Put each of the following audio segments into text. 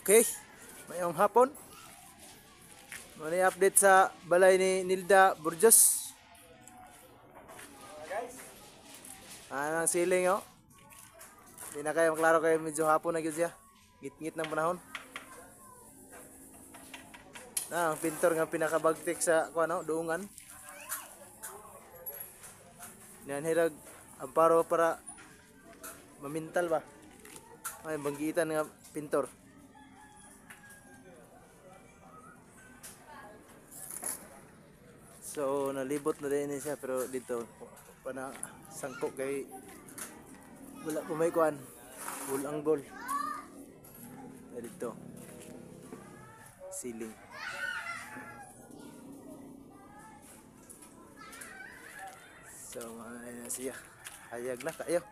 Okay, mayong hapon. May update sa balay ni Nilda Burgos. Ang siling oh. Hindi na kayo maklaro kayo, medyo hapon na gyud siya. Ngit-ngit ng panahon. Ang pintor nga pinakabagtik sa kuno, duungan. Yan hirag amparo para mamintal ba. Ay banggitan nga pintor. So nalibot na din siya pero dito pana sangkok kay wala pa may kuan. Full angle. Dito. Ceiling. So na siya. Hayag na kayo.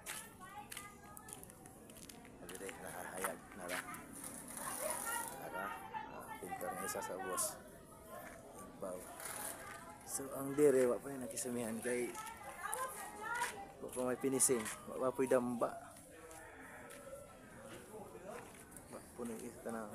Dili nakahayag na ra. Pintor nga isa sa boss. Baw. So ang dire wa pa rin nakisamihan kay wa pa may finishing, wa pa damba. Wa po na isa na.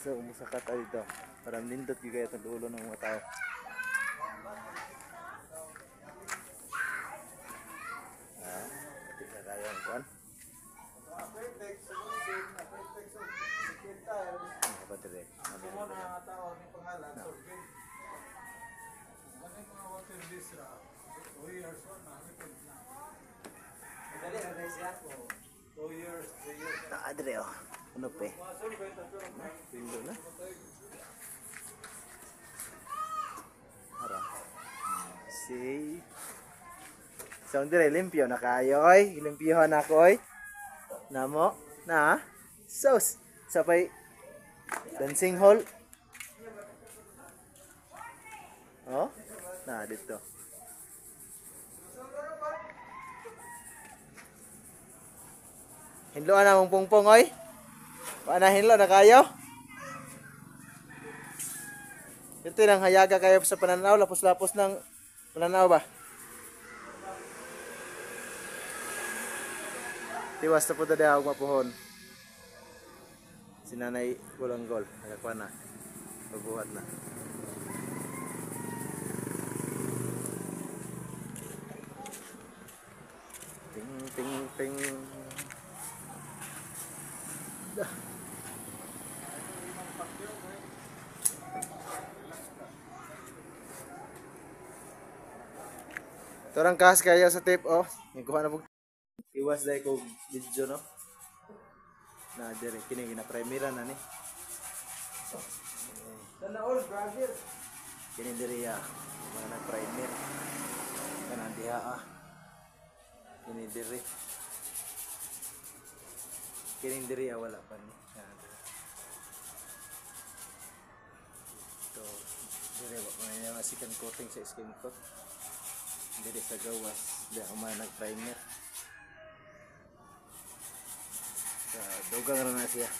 So umusakat tayo dito para nindot yung gaya itong ulo ng mga tao. Kuan. Apa dire? Semua na tao ni pangalan Survey. Ano mga water this ra? 2 years na report na. Dali ra guys ya. 2 years, 3 years. Dire oh. Ano pe? Pindo na. Ara. Si so dire limpyo na kayo oy, limpyohan ako oy. Namo na sauce sapay dancing hall. Oh, na dito. Hinloan na mong pungpong oy. Paana hinlo na kayo? Ito nang hayaga kayo sa pananaw, lapos-lapos ng pananaw ba? Tiwas na po tadi ako mapuhon. Si Nanay Gulanggol, nakakuha na. Magbuhat na. Ting ting ting. Torang kas kayo sa tape oh. Nikuha na po. Iwas dahil ko video no. Na dire kini gina-premiere na ni. Sana all brother. Kini dire ya. Mga na-premiere. Kanan diha ah. Kini dire. Kini dire ya wala pa ni. So dire wa may masikan coating sa skin coat. Dire sa gawas, di ako man nag-primer. Dugang na siya.